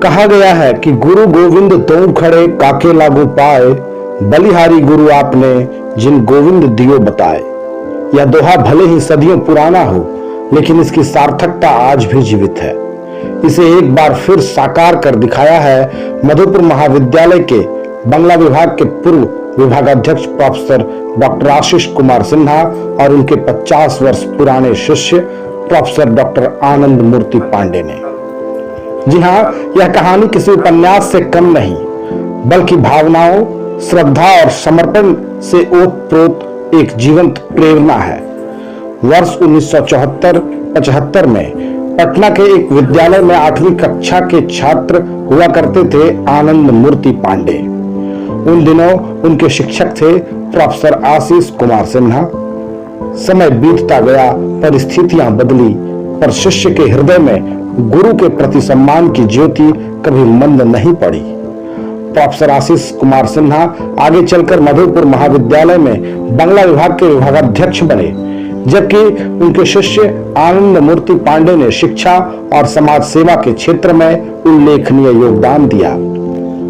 कहा गया है कि गुरु गोविंद तो खड़े काके लागू पाए, बलिहारी गुरु आपने जिन गोविंद दियो बताए। यह दोहा भले ही सदियों पुराना हो, लेकिन इसकी सार्थकता आज भी जीवित है। इसे एक बार फिर साकार कर दिखाया है मधुपुर महाविद्यालय के बंगला विभाग के पूर्व विभागाध्यक्ष प्रोफेसर डॉक्टर आशीष कुमार सिन्हा और उनके 50 वर्ष पुराने शिष्य प्रोफेसर डॉक्टर आनंद मूर्ति पांडे ने। जी हाँ, यह कहानी किसी उपन्यास से कम नहीं, बल्कि भावनाओं, श्रद्धा और समर्पण से ओतप्रोत एक जीवंत प्रेरणा है। वर्ष 1974-75 में पटना के एक विद्यालय में 8वीं कक्षा के छात्र हुआ करते थे आनंद मूर्ति पांडे। उन दिनों उनके शिक्षक थे प्रोफेसर आशीष कुमार सिन्हा। समय बीतता गया, परिस्थितियां बदली, पर शिष्य के हृदय में गुरु के प्रति सम्मान की ज्योति कभी मंद नहीं पड़ी। प्रोफेसर आशीष कुमार सिन्हा आगे चलकर मधुपुर महाविद्यालय में बंगला विभाग के विभागाध्यक्ष बने, जबकि उनके शिष्य आनंद मूर्ति पांडे ने शिक्षा और समाज सेवा के क्षेत्र में उल्लेखनीय योगदान दिया।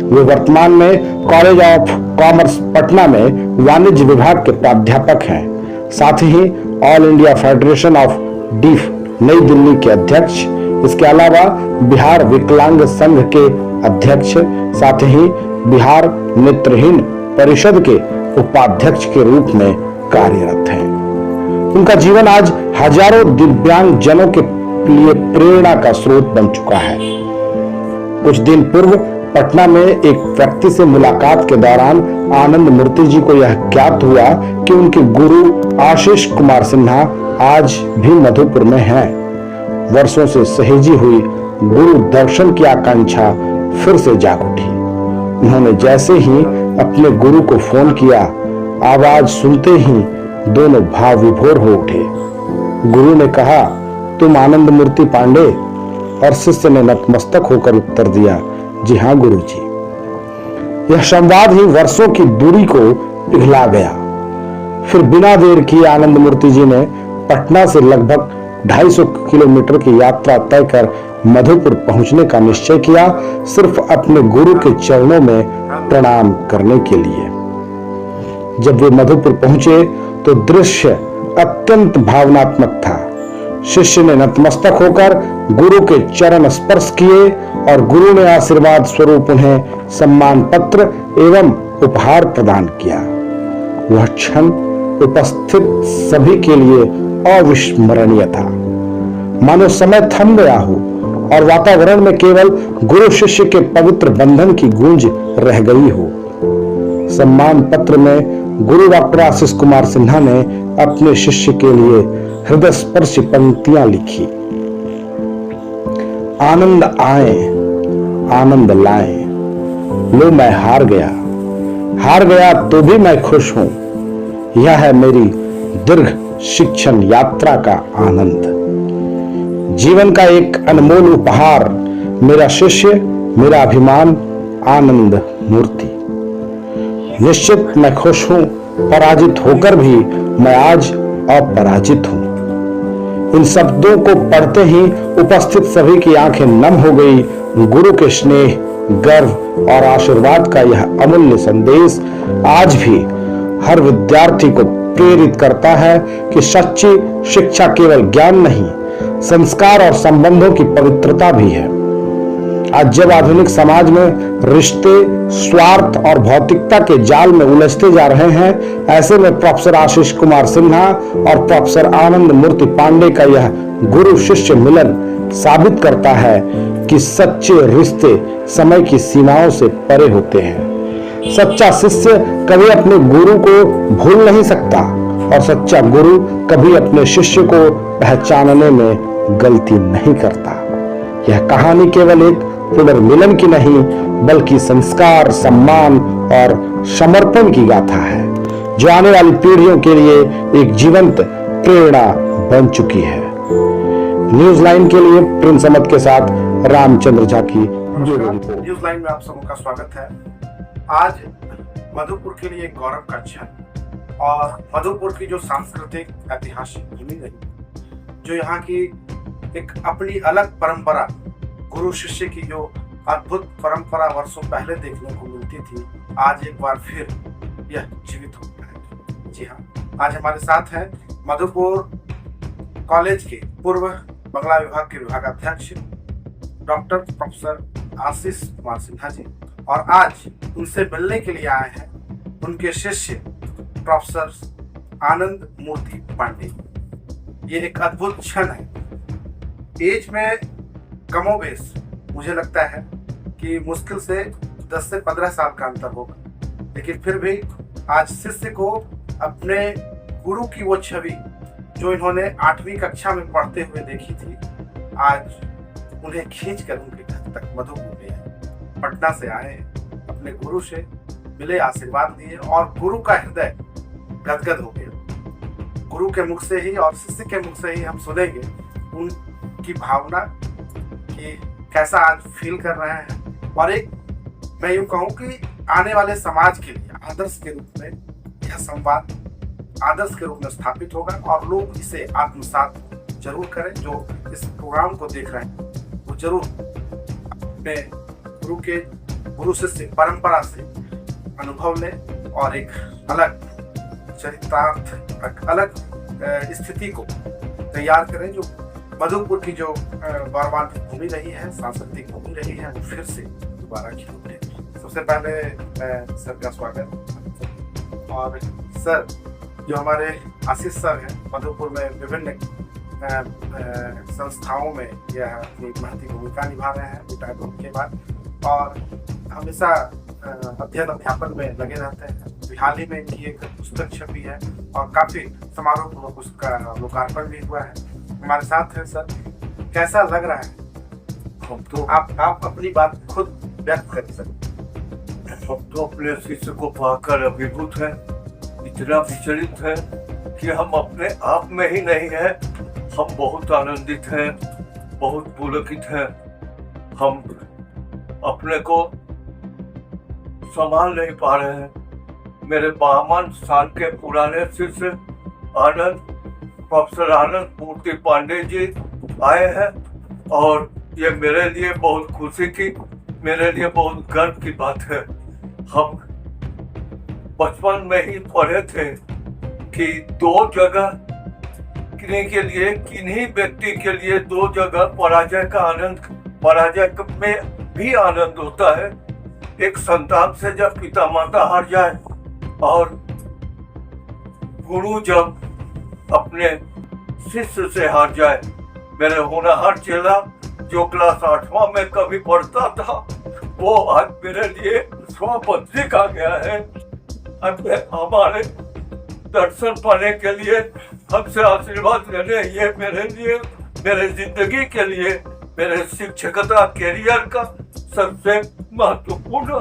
वे वर्तमान में कॉलेज ऑफ कॉमर्स पटना में वाणिज्य विभाग के प्राध्यापक हैं। साथ ही all India federation of deaf New Delhi के अध्यक्ष, इसके अलावा बिहार विकलांग संघ के अध्यक्ष, साथ ही बिहार नेत्रहीन परिषद के उपाध्यक्ष के रूप में कार्यरत हैं। उनका जीवन आज हजारों दिव्यांग जनों के लिए प्रेरणा का स्रोत बन चुका है। कुछ दिन पूर्व पटना में एक व्यक्ति से मुलाकात के दौरान आनंद मूर्ति जी को यह ज्ञात हुआ कि उनके गुरु आशीष कुमार सिन्हा आज भी मधुपुर में हैं। वर्षों से सहेजी हुई गुरु दर्शन की आकांक्षा फिर से जाग उठी। उन्होंने जैसे ही अपने गुरु को फोन किया, आवाज सुनते ही दोनों भाव विभोर हो उठे। गुरु ने कहा, तुम आनंद मूर्ति पांडे? और शिष्य ने नतमस्तक होकर उत्तर दिया, जी हाँ गुरुजी। यह संवाद ही वर्षों की दूरी को पिघला गया। फिर बिना देर किए आनंद मूर्ति जी ने पटना से लगभग 250 किलोमीटर की यात्रा तय कर मधुपुर पहुंचने का निश्चय किया, सिर्फ अपने गुरु के चरणों में प्रणाम करने के लिए। जब वे मधुपुर पहुंचे तो दृश्य अत्यंत भावनात्मक था। शिष्य ने नतमस्तक होकर गुरु के चरण स्पर्श किए और गुरु ने आशीर्वाद स्वरूप उन्हें सम्मान पत्र एवं उपहार प्रदान किया। वह क्षण उपस्थित सभी के लिए अविस्मरणीय था, मानो समय थम गया हो और वातावरण में केवल गुरु शिष्य के पवित्र बंधन की गूंज रह गई हो। सम्मान पत्र में गुरु डॉक्टर आशीष कुमार सिन्हा ने अपने शिष्य के लिए हृदय स्पर्शी पंक्तियां लिखी। आनंद आए, आनंद लाए, लो मैं हार गया तो भी मैं खुश हूं। यह है मेरी दीर्घ शिक्षण यात्रा का आनंद। जीवन का एक अनमोल उपहार, मेरा शिष्य, मेरा अभिमान, आनंद मूर्ति। निश्चित मैं खुश हूं, पराजित होकर भी मैं आज अपराजित हूं। इन शब्दों को पढ़ते ही उपस्थित सभी की आंखें नम हो गई। गुरु के स्नेह, गर्व और आशीर्वाद का यह अमूल्य संदेश आज भी हर विद्यार्थी को प्रेरित करता है कि सच्ची शिक्षा केवल ज्ञान नहीं, संस्कार और संबंधों की पवित्रता भी है। आज जब आधुनिक समाज में रिश्ते स्वार्थ और भौतिकता के जाल में उलझते जा रहे हैं, ऐसे में प्रोफेसर आशीष कुमार सिन्हा और प्रोफेसर आनंद मूर्ति पांडे का यह गुरु शिष्य मिलन साबित करता है कि सच्चे रिश्ते समय की सीमाओं से परे होते हैं। सच्चा शिष्य कभी अपने गुरु को भूल नहीं सकता और सच्चा गुरु कभी अपने शिष्य को पहचानने में गलती नहीं करता। यह कहानी केवल एक पुनर्मिलन की नहीं, बल्कि संस्कार, सम्मान और समर्पण की गाथा है, जो आने वाली पीढ़ियों के लिए एक जीवंत प्रेरणा बन चुकी है। न्यूज लाइन के लिए प्रिंस अहमद के साथ रामचंद्र झा की न्यूज लाइन में आप सबों का स्वागत है। आज मधुपुर के लिए गौरव का क्षण और मधुपुर की जो सांस्कृतिक ऐतिहासिक भूमि रही, जो यहाँ की एक अपनी अलग परंपरा, गुरु शिष्य की जो अद्भुत परंपरा वर्षों पहले देखने को मिलती थी, आज एक बार फिर यह जीवित हो गया है। जी हाँ, आज हमारे साथ हैं मधुपुर कॉलेज के पूर्व बंगला विभाग के विभागाध्यक्ष डॉक्टर प्रोफेसर आशीष कुमार सिन्हा जी, और आज उनसे मिलने के लिए आए हैं उनके शिष्य प्रोफेसर आनंद मूर्ति पांडे। ये एक अद्भुत क्षण है। एज में कमोबेश मुझे लगता है कि मुश्किल से 10 से 15 साल का अंतर होगा, लेकिन फिर भी आज शिष्य को अपने गुरु की वो छवि जो इन्होंने 8वीं कक्षा में पढ़ते हुए देखी थी, आज उन्हें खींचकर उनके घर तक मधुपुर ले आए। पटना से आए, अपने गुरु से मिले, आशीर्वाद लिए और गुरु का हृदय गदगद हो गया। गुरु के मुख से ही और शिष्य के मुख से ही हम सुनेंगे उनकी भावना कि कैसा आज फील कर रहे हैं, और एक मैं यूं कहूं कि आने वाले समाज के लिए आदर्श के रूप में यह संवाद आदर्श के रूप में स्थापित होगा और लोग इसे आत्मसात जरूर करें। जो इस प्रोग्राम को देख रहे हैं वो जरूर अपने गुरु शिष्य परंपरा से अनुभव लें और एक अलग चरितार्थ, एक अलग स्थिति को तैयार करें। जो मधुपुर की जो गौरवान्वित भूमि रही है, सांस्कृतिक भूमि रही है, वो फिर से दोबारा खिल उठे। सबसे पहले मैं सर का स्वागत। और सर, जो हमारे आशीष सर हैं, मधुपुर में विभिन्न संस्थाओं में यह अपनी महती भूमिका निभा रहे हैं रिटायर्ड होने के बाद, और हमेशा अध्ययन अध्यापन में लगे रहते हैं। हाल ही में इनकी एक पुस्तक छपी है और काफी समारोहपूर्वक उसका लोकार्पण भी हुआ है। हमारे साथ हैं सर, कैसा लग रहा है? हम तो आप अपनी बात खुद व्यक्त कर सकते। हम तो अपने शिष्य को पाकर अभिभूत हैं, इतना विचलित है कि हम अपने आप में ही नहीं है। हम बहुत आनंदित हैं, बहुत पुलकित हैं। हम अपने को संभाल नहीं पा रहे हैं। मेरे 52 साल के पुराने शिष्य प्रोफेसर आनंद मूर्ति पांडे जी आए हैं, और ये मेरे लिए बहुत खुशी की, मेरे लिए बहुत गर्व की बात है। हम बचपन में ही पढ़े थे कि दो जगह किन्हीं व्यक्ति के लिए दो जगह पराजय में भी आनंद होता है। एक संतान से जब पिता माता हार जाए, और गुरु जब अपने शिष्य से हार जाए। मेरे होनहार चेला जो क्लास 8वां में कभी पढ़ता था, वो आज मेरे लिए स्वपत्नी का गया है। हमारे दर्शन पाने के लिए, हमसे आशीर्वाद लेने, ये मेरे लिए, मेरे जिंदगी के लिए, मेरे शिक्षकता कैरियर का सबसे महत्वपूर्ण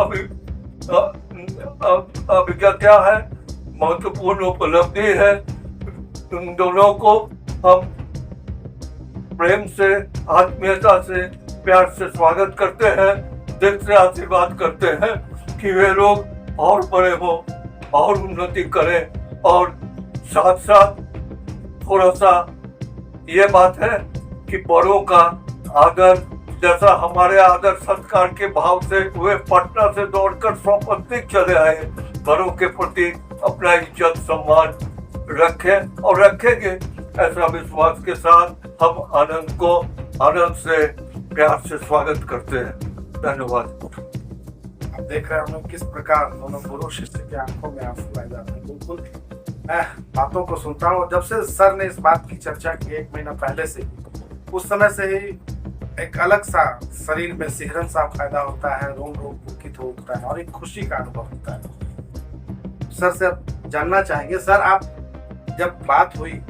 अभिज्ञता है, महत्वपूर्ण उपलब्धि है। उन दोनों को हम प्रेम से, आत्मीयता से, प्यार से स्वागत करते हैं, दिल से आशीर्वाद करते हैं कि वे लोग और बड़े हों और उन्नति करें। और साथ साथ थोड़ा सा ये बात है कि बड़ों का आदर, जैसा हमारे आदर सत्कार के भाव से वे पटना से दौड़कर स्वपत्नी चले आए, बड़ों के प्रति अपना इज्जत सम्मान रखें और रखेंगे। ऐसा विश्वास के साथ हम आनंद को आनंद से, प्यार से स्वागत करते हैं। धन्यवाद। आप देख रहे हैं किस प्रकार दोनों गुरु शिष्य के आंखों में आंसू आ जाते हैं। बिल्कुल मैं बातों को सुनता हूँ। जब से सर ने इस बात की चर्चा की 1 महीना पहले से, उस समय से ही एक अलग सा शरीर में सिहरन सा पैदा होता है, रोम रोम पुलकित होता है और एक खुशी का अनुभव होता है। सर से अब जानना चाहेंगे, सर आप जब बात हुई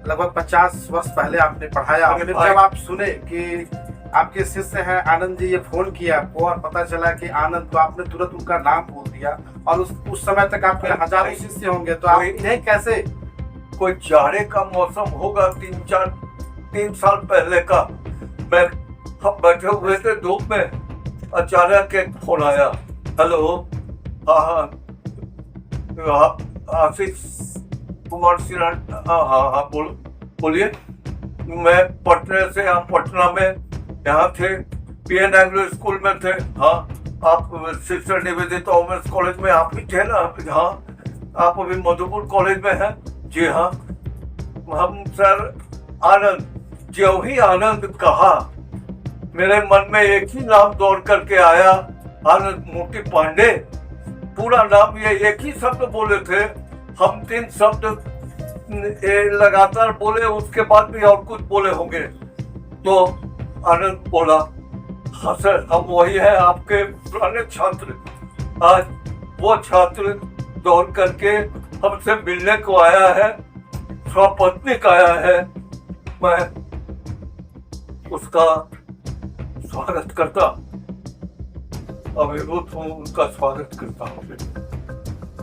लगभग 50 वर्ष पहले आपने पढ़ाया, फिर जब आप सुने कि आपके शिष्य हैं आनंद जी, ये फोन किया आपको और पता चला कि आनंद, तो आपने तुरंत उनका नाम बोल दिया, और उस समय तक आपके हजारों शिष्य होंगे, तो आप इन्हें कैसे? कोई जाड़े का मौसम होगा, 3 साल पहले का, मैं हम बैठे हुए थे धूप में, अचानक एक फोन आया। हेलो, हाँ, आशीष कुमार सिन्हा, हाँ, बोलिए। मैं पटना से, आप पटना में यहाँ थे, पीएन एंग्लो स्कूल में थे। हाँ, आप सिस्टर निवेदिता वुमेन्स कॉलेज में आप ही थे ना? हाँ, आप अभी मधुपुर कॉलेज में हैं। जी हाँ, हम सर आनंद, जो ही आनंद कहा मेरे मन में एक ही नाम दौड़ करके आया, आनंद मूर्ति पांडे। पूरा नाम ये एक ही शब्द बोले थे हम, 3 शब्द लगातार बोले, उसके बाद भी और कुछ बोले होंगे। तो आनंद बोला, हाँ सर, हम वही है आपके पुराने छात्र। आज वो छात्र दौड़ करके हमसे मिलने को आया है, सपत्नीक आया है। मैं उसका स्वागत करता, अभिभूत हूँ, उनका स्वागत करता हूँ।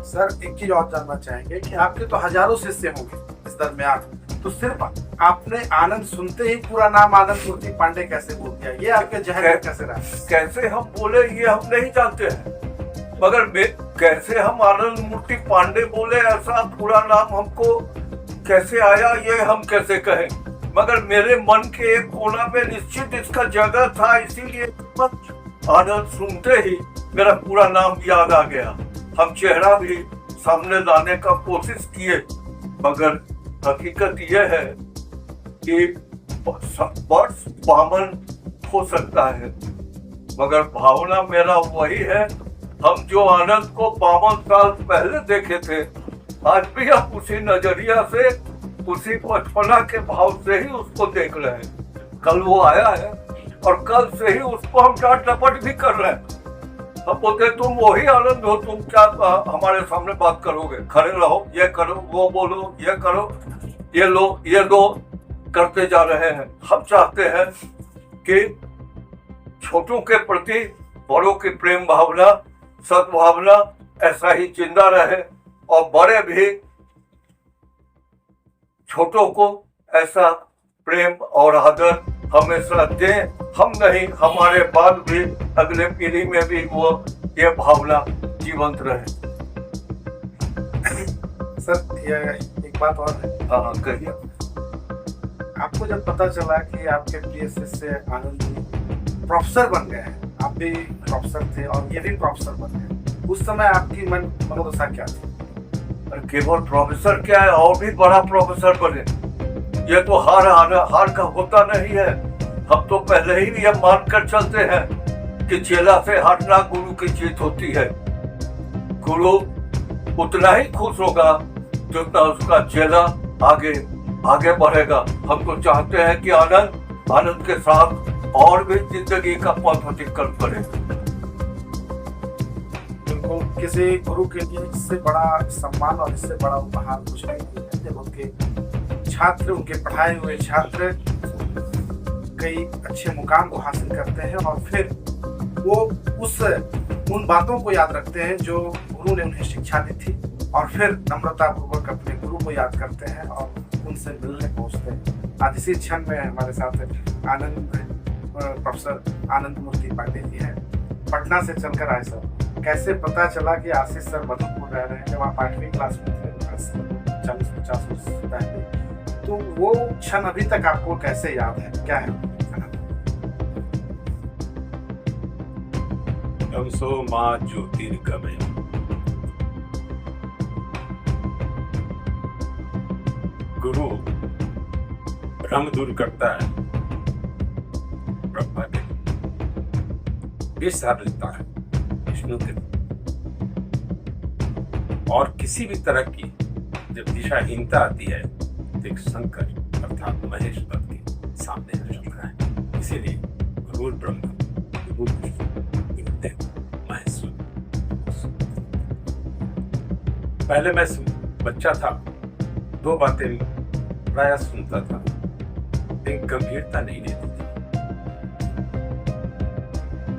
सर एक चीज और जानना चाहेंगे कि आपके तो हजारों शिष्य होंगे इस दरमियान, तो सिर्फ आपने आनंद सुनते ही पूरा नाम आनंद मूर्ति पांडे कैसे बोल दिया? ये आपके जहन में कैसे रहा? कैसे हम बोले ये हम नहीं जानते हैं, मगर कैसे हम आनंद मूर्ति पांडे बोले, ऐसा पूरा नाम हमको कैसे आया ये हम कैसे कहें। मगर मेरे मन के एक कोना में निश्चित इसका जगह था, इसीलिए आनंद सुनते ही मेरा पूरा नाम याद आ गया। हम चेहरा भी सामने लाने का कोशिश किए, मगर हकीकत यह है कि वर्ष बामन हो सकता है, मगर भावना मेरा वही है। हम जो आनंद को 52 साल पहले देखे थे, आज भी हम उसी नजरिया से, उसी बचपना के भाव से ही उसको देख रहे हैं। कल वो आया है और कल से ही उसको हम डांट डपट भी कर रहे हैं। हम बोलते तुम वही आनंद हो, तुम क्या हमारे सामने बात करोगे? खड़े रहो, ये करो, वो बोलो, ये करो, ये लो, ये दो, करते जा रहे हैं। हम चाहते हैं कि छोटों के प्रति बड़ों की प्रेम भावना, सद्भावना ऐसा ही जिंदा रहे, और बड़े भी छोटों को ऐसा प्रेम और आदर हमेशा दें। हम नहीं, हमारे बाद भी अगले पीढ़ी में भी वो ये भावना जीवंत रहे। सर ये एक बात और है। हाँ कहिए। आपको जब पता चला कि आपके प्रिय शिष्य आनंद जी प्रोफेसर बन गए हैं, आप भी प्रोफेसर थे और ये भी प्रोफेसर बन गए, उस समय आपकी मनोदशा क्या थी? केवल प्रोफेसर क्या है, और भी बड़ा प्रोफेसर बने। ये तो हार का होता नहीं है। हम तो पहले ही ये मानकर चलते हैं कि चेला से हटना गुरु की जीत होती है। गुरु उतना ही खुश होगा जितना उसका चेला आगे बढ़ेगा। हम तो चाहते हैं कि आनंद के साथ और भी जिंदगी का पथ अतिक्रमण करें। उनको किसी गुरु के लिए इससे बड़ा सम्मान और इससे बड़ा उपहार कुछ नहीं है जब उनके छात्र, उनके पढ़ाए हुए छात्र कई अच्छे मुकाम को हासिल करते हैं और फिर वो उन बातों को याद रखते हैं जो गुरु ने उन्हें शिक्षा दी थी, और फिर नम्रता पूर्वक अपने गुरु को याद करते हैं और उनसे मिलने पहुंचते हैं। आज इसी क्षण में हमारे साथ प्रोफेसर आनंद मूर्ति पांडे जी हैं, पटना से चलकर आए। सर कैसे पता चला कि आशीष सर मधुपुर रह रहे हैं? जब आप 8वीं क्लास में थे 40-50 वर्ष पहले, तो वो क्षण अभी तक आपको कैसे याद है? क्या है? तमसो मां ज्योतिर्गमय। गुरु भ्रम दूर करता है, ब्रह्मा के विस्तार लेता है, विष्णु के। और किसी भी तरह की जब दिशाहीनता आती है तो एक शंकर अर्थात महेश भक्त के सामने चल रहा है। इसीलिए गुरु ब्रह्मा, गुरु विष्णु, गुरुदेव महेश्वर। पहले मैं बच्चा था, 2 बातें प्राय सुनता था, एक गंभीरता नहीं लेती थी,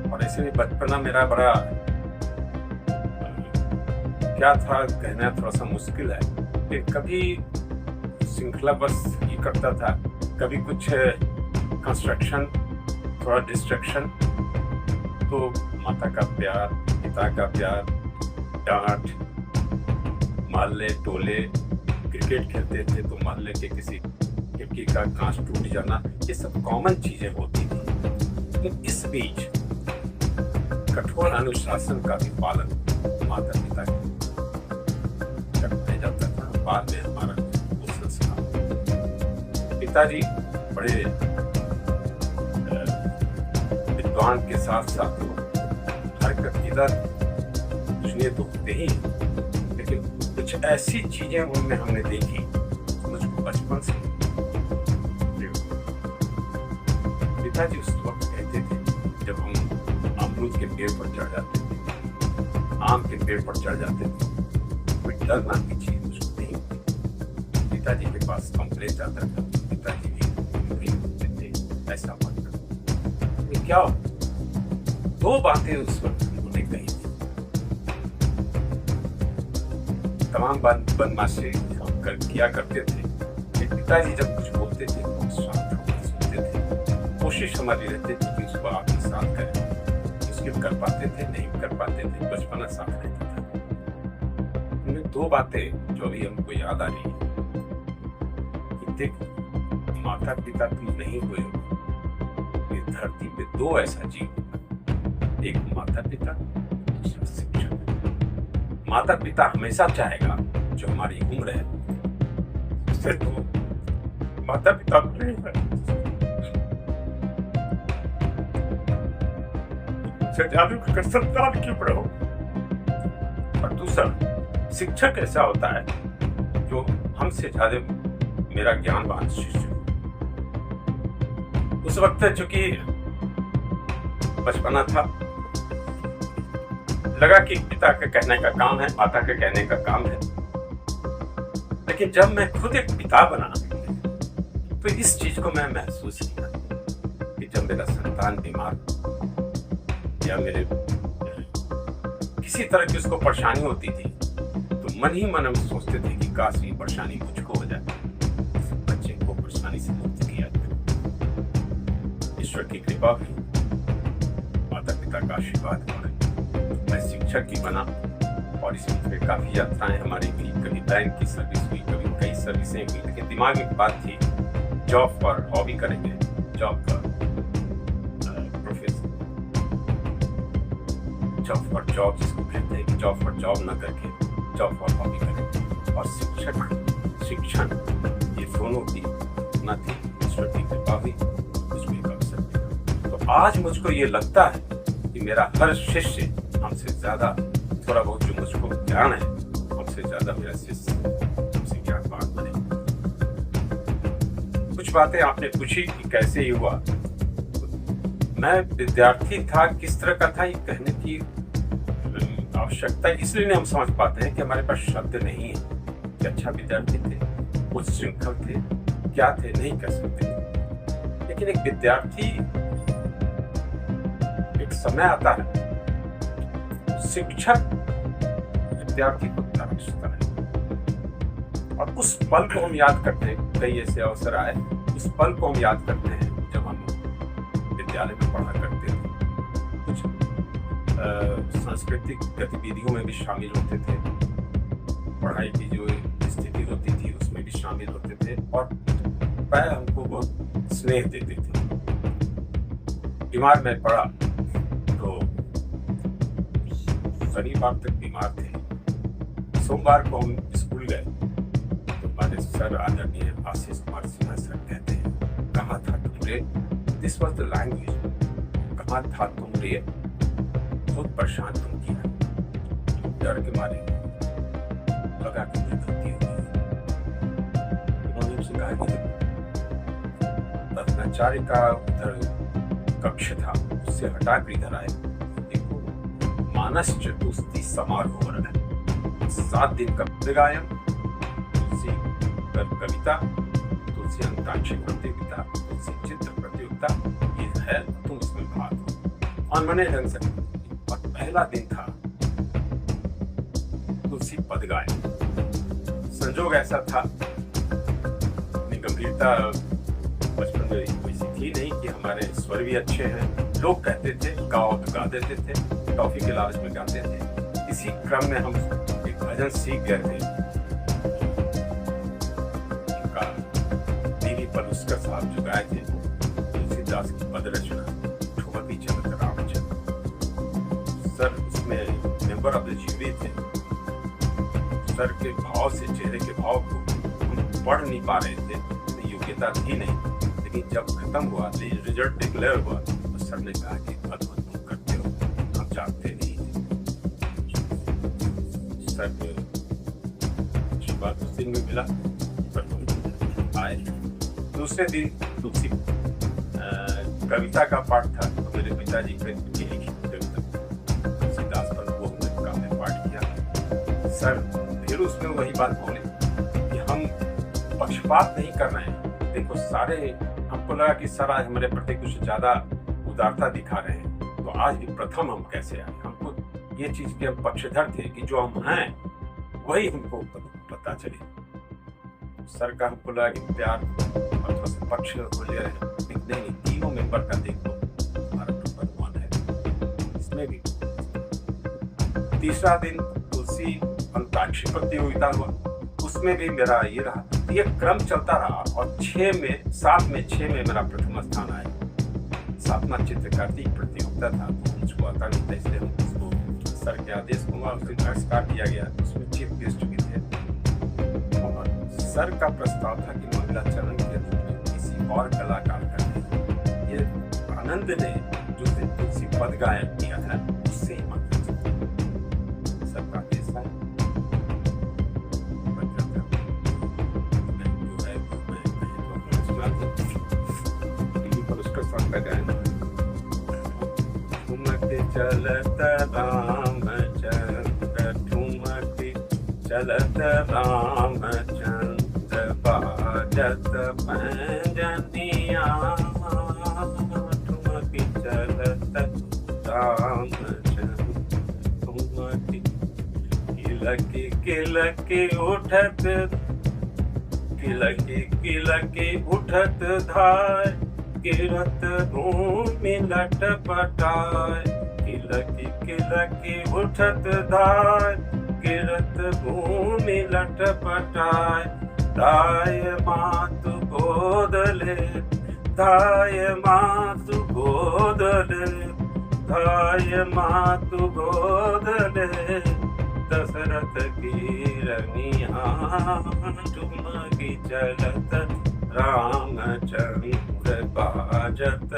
और इसलिए बचपना मेरा बड़ा क्या था कहना थोड़ा सा मुश्किल है। कभी श्रृंखलाबद्ध ये करता था, कभी कुछ कंस्ट्रक्शन, थोड़ा डिस्ट्रक्शन, तो माता का प्यार, पिता का प्यार, डांट, मोहल्ले टोले, क्रिकेट खेलते थे तो मोहल्ले के किसी खिड़की का कांच टूट जाना, ये सब कॉमन चीजें होती थी। लेकिन इस बीच कठोर अनुशासन का भी पालन माता पिता करते जाता था। बाद में हमारा वो संस्कार, पिताजी बड़े विद्वान के साथ साथ हरकत इधर कुछ तो होते ही, लेकिन कुछ ऐसी चीजें उनमें हमने देखी मुझको बचपन से। पिताजी उस वक्त कहते थे जब हम अमरूद के पेड़ पर चढ़ जाते थे, आम के पेड़ पर चढ़ जाते थे, कोई डर नाम की चीज मुझको नहीं होती। पिताजी के पास कंप्लेंट आता था, पिताजी भी होते थे ऐसा मत करो। क्या दो बातें उस वक्त उन्होंने कही थी। तमाम बदमाशी हम किया करते थे, पिताजी जब कुछ बोलते थे तो शांत होकर सुनते थे। कोशिश हमारी रहती थी कि उसको आपके साथ करें, मुश्किल कर पाते थे, नहीं कर पाते थे, बचपना साथ रहता था। उनमें दो बातें जो अभी हमको याद आ रही है कि देख, माता पिता तुम नहीं हुए हो, इस धरती पे दो ऐसा जीव, एक माता पिता, दूसरा शिक्षक। माता पिता हमेशा चाहेगा जो हमारी उम्र है उससे तो माता पिता नहीं है, ज्यादा कर संतान क्यों पढ़ो। और दूसरा शिक्षक ऐसा होता है जो हमसे ज्यादा मेरा ज्ञानवान शिष्य। उस वक्त चूंकि बचपना था, लगा कि पिता के कहने का काम है, माता के कहने का काम है। लेकिन जब मैं खुद एक पिता बना तो इस चीज को मैं महसूस किया कि जब मेरा संतान बीमार या मेरे किसी तरह की उसको परेशानी होती थी तो मन ही मन हम सोचते थे कि काश ये परेशानी मुझको हो जाए, इस बच्चे को परेशानी से मुक्त किया जाए। ईश्वर की कृपा हुई, माता पिता का आशीर्वाद हुआ, मैं शिक्षक ही बना। और इसमें काफी यात्राएं हमारी हुई, कभी बैंक की सर्विस हुई, कभी कई सर्विसें हुई। लेकिन दिमाग में बात थी जॉब फॉर हॉबी करेंगे, job for profession, job for job जिसको कहते हैं कि जॉब फॉर जॉब न करके जॉब फॉर हॉबी करेंगे। और शिक्षण ये दोनों की न थी, ईश्वर की कृपा हुई, उसमें एक अवसर मिला। तो आज मुझको ये लगता है कि मेरा हर शिष्य हमसे ज्यादा, थोड़ा बहुत जो मुझको ज्ञान है, हमसे ज्यादा मेरा शिष्य हमसे ज्ञानवान बने। कुछ बातें आपने पूछी कि कैसे ही हुआ। मैं विद्यार्थी था, किस तरह का था ये कहने की आवश्यकता इसलिए नहीं हम समझ पाते हैं कि हमारे पास शब्द नहीं है कि अच्छा विद्यार्थी थे, कुछ श्रृंखल थे, क्या थे नहीं कह सकते। लेकिन एक विद्यार्थी, एक समय आता है, शिक्षक विद्यार्थी को तराशता है और उस पल को हम याद करते हैं। कई ऐसे अवसर आए, उस पल को हम याद करते हैं जब हम विद्यालय में पढ़ा करते थे। कुछ सांस्कृतिक गतिविधियों में भी शामिल होते थे, पढ़ाई की जो स्थिति होती थी उसमें भी शामिल होते थे और प्राय हमको बहुत स्नेह देते थे। बीमार में पड़ा तो शनिवार तक बीमार थे, सोमवार को हम स्कूल गए तो हमारे सर आदरणीय आशीष कुमार सिन्हा सर कहते हैं, कहाँ था तुम रे, दिस वॉज द लैंग्वेज, कहाँ था तुम रे, बहुत परेशान तुम किया। डर के मारे लगा कि मुझे गलती हो गई। उन्होंने हमसे कहा कि प्रश्नाचार्य का उधर कक्ष था, उससे हटा कर इधर आए, देखो मानस चतुर्थी समारोह हो रहा है, 7 दिन का गायन, तुलसी कविता, तुलसी अंताक्षरी प्रतियोगिता, तुलसी चित्र प्रतियोगिता, ये है, तुम इसमें भाग लो। अनमने ढंग से और पहला दिन था तुलसी पद गायन। संजोग ऐसा था, अपनी गंभीरता बचपन में वैसी थी नहीं कि हमारे स्वर भी अच्छे हैं, लोग कहते थे गाओ तो गा देते थे, टॉफी के लालच में गाते थे। इसी क्रम में हम एक भजन सीख गए थे, दीदी पलुस्कर साहब जो गाए थे तुलसीदास की पद रचना, भी थे, सर के भाव से, चेहरे के भाव को हम पढ़ नहीं पा रहे थे, तो योग्यता थी नहीं। लेकिन जब खत्म हुआ, रिजल्ट डिक्लेयर हुआ, तो सर ने कहा कि अद्भुत तुम करते हो, हम जानते नहीं थे। सर आशीर्वाद उस दिन में मिला, पर हम आए। दूसरे दिन तुलसी कविता का पाठ था, तो मेरे पिताजी की लिखी कविता तुलसीदास पर वो हमने पाठ किया। सर फिर उसमें वही बात बोले कि हम पक्षपात नहीं कर रहे हैं। देखो सारे, हमको लगा कि सर आज हमारे प्रति कुछ ज्यादा उदारता दिखा रहे हैं, तो आज भी प्रथम हम कैसे आए। हमको ये चीज के हम पक्षधर थे कि जो हम हैं वही हमको पता चले। सर का हमको लगा कि प्यार अथवा पक्ष हो ले रहे, नहीं तीनों मेंबर का देखो हमारा नंबर 1 है इसमें भी। तीसरा दिन तुलसी अंताक्षरी प्रतियोगिता हुआ, उसमें भी मेरा ये रहा, ये क्रम चलता रहा और 7 में 6 में मेरा प्रथम स्थान आया। 7वां चित्रकारी प्रतियोगिता था, तो मुझको आता नहीं था, इसलिए उसको सर के आदेश को पुरस्कार दिया गया, उसमें चीफ गेस्ट भी थे। और सर का प्रस्ताव था कि मंगलाचरण के रूप में किसी और कलाकार का ये आनंद ने जो तुलसी पद गायन किया था, उससे ही मंगलाचरण सर का आदेश है। उसका संग गायन चलत रामचंद्र, ठुमक चलत रामचंद्र, बाजत पैंजनिया, ठुमक चलत रामचंद्र, ठुमक किलकी किलकी उठत, किलकी किलकी उठत धाय, किरत भूमि लटपटाय, किलकी किलकी उठत धाय, किरत भूमि लटपटाय, दाय मातु गोदले, दाय मातु गोदले, दाय मातु गोदले, दशरथ की रनिया, ठुमकी चलत रामचंद्र, बाजत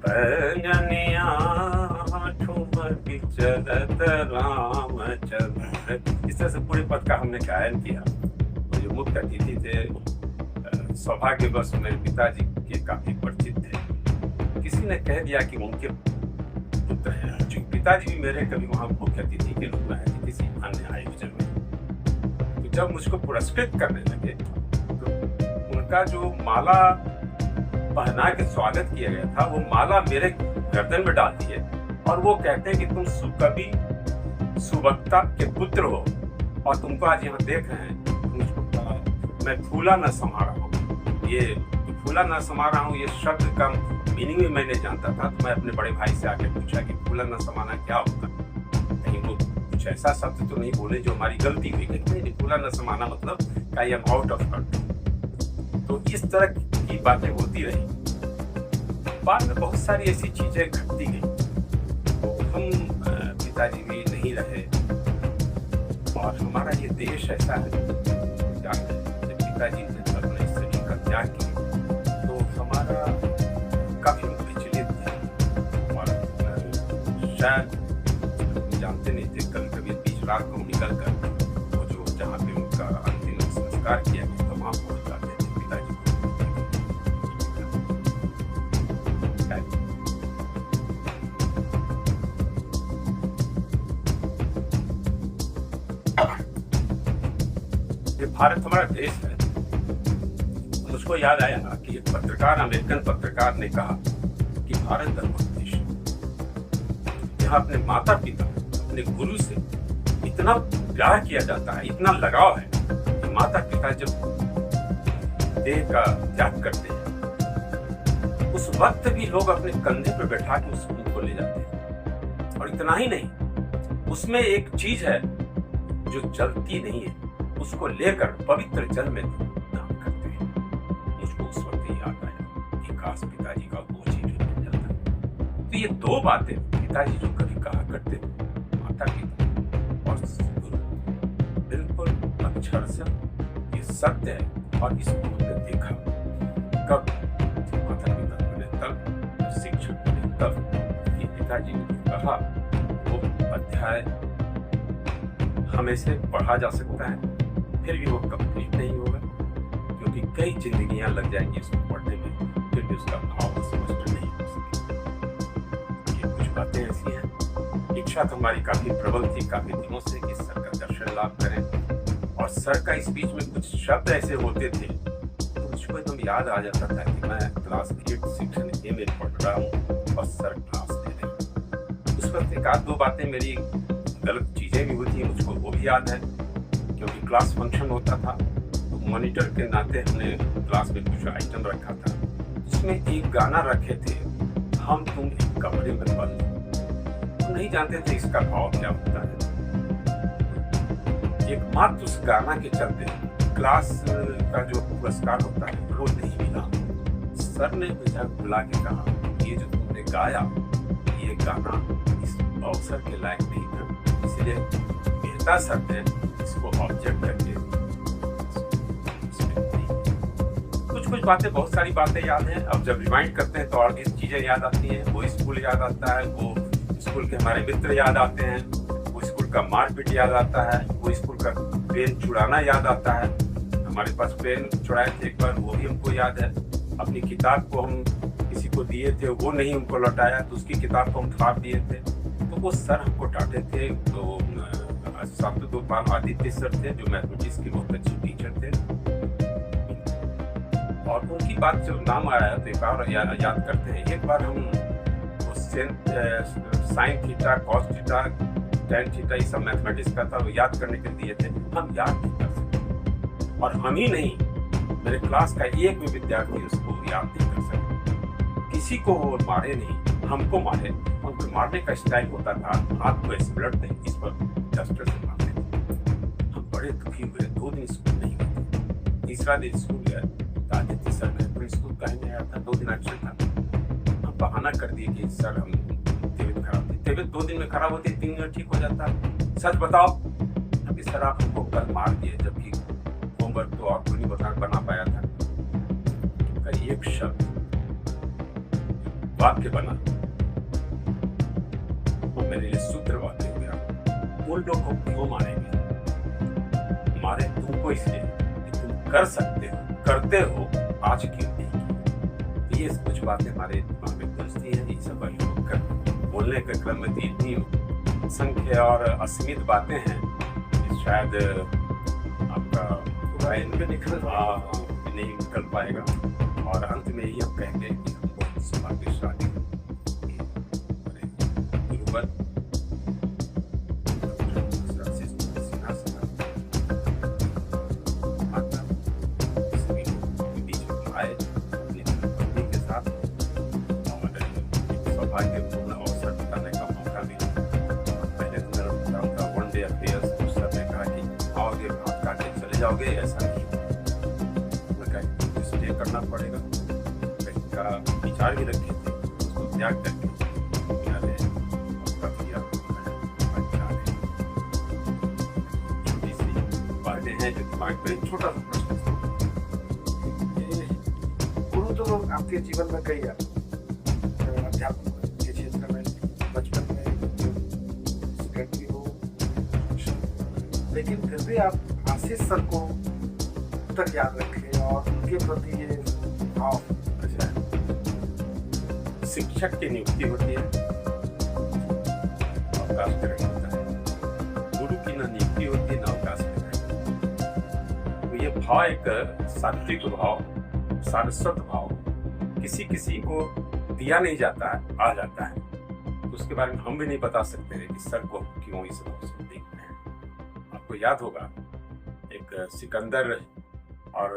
पैंजनिया, ठुमकी चलत रामचंद्र। इस तरह से पूरे पद का हमने गायन किया। वो जो मुख्य अतिथि थे, सौभाग्यवश मेरे पिताजी के काफी परिचित थे। किसी ने कह दिया कि उनके पुत्र हैं, चूंकि पिताजी भी मेरे कभी वहाँ मुख्य अतिथि के रूप में आए थे किसी अन्य आयोजन में। तो जब मुझको पुरस्कृत करने लगे, तो उनका जो माला पहना के स्वागत किया गया था, वो माला मेरे गर्दन में डाल दिए और वो कहते हैं कि तुम सुकवि सुवक्ता के पुत्र हो और तुमको आज यहाँ देख रहे हैं। मुझको मैं फूला न समा रहा हूँ, ये फूला न समा रहा हूँ, ये शब्द का मीनिंग भी मैंने जानता था। तो मैं अपने बड़े भाई से आके पूछा कि फूला न समाना क्या होता है, कहीं वो कुछ ऐसा शब्द तो नहीं बोले जो हमारी गलती हुई। नहीं, फूला न समाना मतलब I am out of control. तो इस तरह की बातें होती रही। बाद में बहुत सारी ऐसी चीजें घटती गई, हम पिताजी भी नहीं रहे और हमारा ये देश ऐसा है, जब पिताजी ने अपने शरीर का त्याग किया तो हमारा काफी विचलित थे और शायद जानते नहीं थे। कभी कभी बीच रात को निकल कर वो जो जहाँ पे उनका अंतिम संस्कार किया गया तो वहाँ पहुँच जाते थे पिताजी को। ये भारत हमारा देश है। मुझको याद आया कि एक पत्रकार, अमेरिकन पत्रकार ने कहा कि भारत अद्भुत देश है, यहाँ अपने माता पिता, अपने गुरु से इतना प्यार किया जाता है, इतना लगाव है कि माता पिता जब देह का त्याग करते हैं उस वक्त भी लोग अपने कंधे पर बैठा के उस उनको ले जाते हैं। और इतना ही नहीं, उसमें एक चीज है जो जलती नहीं है, उसको लेकर पवित्र जल में दान करते हैं। मुझको उस वक्त याद आया कि काश पिताजी का वो चीज मिल जाता। तो ये दो बातें पिताजी जो कभी कहा करते थे, माता पिता और क्षण से ये सत्य है और इसको हमने देखा। कब? माता पिता बने तब, शिक्षक बने तब, कि पिताजी ने कहा वो अध्याय हमें से पढ़ा जा सकता है, फिर भी वो कंप्लीट नहीं होगा, क्योंकि कई जिंदगियां लग जाएंगी इसको पढ़ने में, फिर भी उसका भाव स्पष्ट नहीं हो सके। ये कुछ बातें ऐसी हैं। इच्छा तो हमारी काफी प्रबल थी काफी दिनों से कि सर का दर्शन लाभ करें, और सर का इस बीच में कुछ शब्द ऐसे होते थे तो मुझको एकदम याद आ जाता था कि मैं क्लास 8 सेक्शन ए में पढ़ रहा हूँ और सर क्लास ले रहे हैं। उस वक्त एक आध दो बातें मेरी गलत चीजें भी हुई थी, मुझको वो भी याद है, क्योंकि क्लास फंक्शन होता था तो मॉनिटर के नाते हमने क्लास में कुछ आइटम रखा था, जिसमें एक गाना रखे थे, हम तुम एक कमरे में बंद। हम नहीं जानते थे इसका भाव क्या होता है। एकमात्र उस गाना के चलते क्लास का जो पुरस्कार होता है वो नहीं मिला। सर ने मुझे बुला के कहा, ये जो तुमने गाया ये गाना इस अवसर के लायक नहीं था, इसलिए मेहता सर ने इसको ऑब्जेक्ट करके कुछ बातें, बहुत सारी बातें याद हैं। अब जब रिमाइंड करते हैं तो और भी चीजें याद आती हैं। वो स्कूल याद आता है, वो स्कूल के हमारे मित्र याद आते हैं, वो स्कूल का मारपीट याद आता है, वो स्कूल का पेन चुराना याद आता है। हमारे पास पेन चुराए थे एक बार, वो भी हमको याद है। अपनी किताब को हम किसी को दिए थे, वो नहीं हमको लौटाया तो उसकी किताब को हम फाड़ दिए थे, तो वो सर हमको डांटे थे। तो सातु गोपाल आदित्य सर थे जो मैथमेटिक्स के बहुत अच्छे टीचर थे, और उनकी बात जब नाम आया तो एक बार याद करते हैं। एक बार हम sine theta, cos theta, tan theta, ये सब मैथमेटिक्स का था, वो याद करने के लिए दिए थे, हम याद नहीं कर सकते। और हम ही नहीं, मेरे क्लास का एक भी विद्यार्थी उसको याद नहीं कर सकते। किसी को वो मारे नहीं, हमको मारे। उनको मारने का स्टाइल होता था, हाथ को ऐसे ब्लड नहीं, इस पर डस्टर से मारते थे। हम बड़े दुखी हुए, 2 दिन स्कूल नहीं गए। तीसरा दिन स्कूल गए, आदित्य सर ने स्कूल कहीं नहीं आया था, 2 दिन एक्शन था। हम बहाना कर दिए कि सर हम तबीयत खराब थी। तबीयत 2 दिन में खराब होती, 3 दिन में ठीक हो जाता। सच बताओ। अभी सर आप हमको कल मार दिए, जबकि होमवर्क तो आपको नहीं बना पाया था। कई एक शब्द वाक्य बना और मेरे लिए सूत्र वाक्य हो गया। उन लोग को क्यों मारेंगे? मारे तुमको इसलिए कि तुम कर सकते हो, करते हो, आज क्यों नहीं? ये कुछ बातें हमारे दिमाग में गुजरती हैं। ये सब बोलने के क्रम में इतनी संख्या और असीमित बातें हैं कि शायद आपका नहीं निकल पाएगा। और अंत में यही हम कहेंगे कि हम बहुत सौभाग्यशाली गुरुवर सौभाग्यपूर्ण अवसर बताने का मौका मिला। पहले तो मेरा प्रोग्राम था वन डे अफेयर्स, तो सर ने कहा कि आओगे भात खा के चले जाओगे, ऐसा नहीं। स्टे करना पड़ेगा, कहीं का विचार भी रखे थे, उसको त्याग करके छोटी सी बातें हैं जो दिमाग में छोटा सा प्रश्न। गुरु तो आपके जीवन में कई अध्यापन के क्षेत्र में बचपन में सेकेंडरी हो, लेकिन फिर भी आप आशीष सर को तक याद रखें और उनके प्रति ये भाव। शिक्षक की नियुक्ति होती है, अवकाश ग्रहण होता है। गुरु की न नियुक्ति होती है न अवकाश ग्रहण। तो ये भाव एक सात्विक भाव, सारस्वत भाव, किसी को दिया नहीं जाता है, आ जाता है। तो उसके बारे में हम भी नहीं बता सकते हैं कि सर को क्यों इस भाव से देखते हैं। आपको याद होगा एक सिकंदर और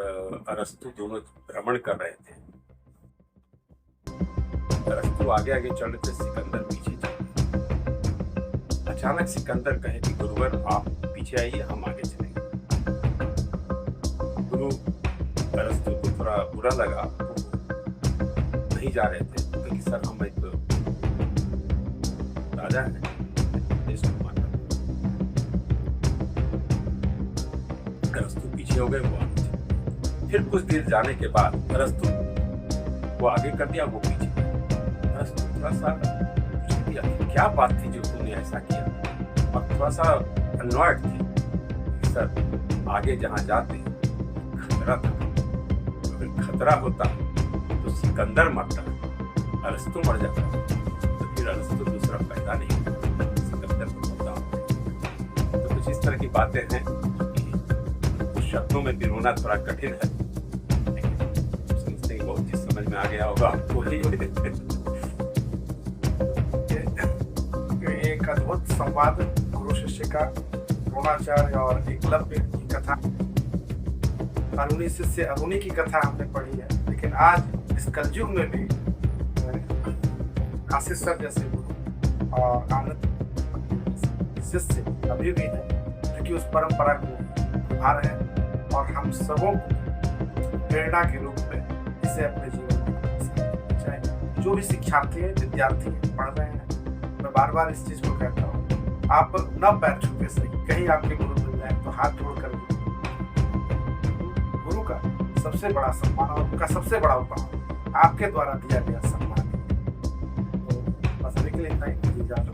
अरस्तु दोनों भ्रमण कर रहे थे। अरस्तु आगे आगे चल रहे थे, सिकंदर पीछे चल रहे। अचानक सिकंदर कहे कि गुरुवर आप पीछे आइए, हम आगे चलेंगे। गुरु अरस्तु को थोड़ा बुरा लगा, नहीं जा रहे थे, क्योंकि सर हम एक राजा है, देश को मानना। पीछे हो गए, वो आगे चले। फिर कुछ देर जाने के बाद अरस्तु वो आगे कर दिया, वो पीछे। अरस्तु थोड़ा सा पूछ दिया क्या बात थी जो तुमने ऐसा किया, और थोड़ा सा अनॉयड थी। सर आगे जहाँ जाते खतरा था, अगर खतरा होता तो सिकंदर मरता, अरस्तु मर जाता, तो फिर अरस्तु दूसरा पैदा नहीं होता, सिकंदर तो मरता होता। तो कुछ इस तरह की बातें हैं कि कुछ शब्दों में पिरोना थोड़ा कठिन है, लेकिन समझते ही बहुत चीज समझ में आ गया होगा आपको ही। एक अद्भुत संवाद गुरु शिष्य का, द्रोणाचार्य और एकलव्य की कथा, अरुणी शिष्य अरुणी की कथा हमने पढ़ी है। लेकिन आज इस कलयुग में भी आशीष सर जैसे गुरु और आनंद शिष्य अभी भी है, क्योंकि उस परंपरा को आ रहे हैं और हम सबों को प्रेरणा के रूप में इसे अपने जीवन में चाहे जो भी शिक्षार्थी है, विद्यार्थी पढ़ रहे हैं, मैं बार बार इस चीज को कहता हूँ, आप न पैर छू के सही कहीं आपके गुरु मिल जाए तो हाथ जोड़कर गुरु का सबसे बड़ा सम्मान और उनका सबसे बड़ा उपहार आपके द्वारा दिया गया सम्मान है। तो बस अभी के लिए इतना ही, जा लो।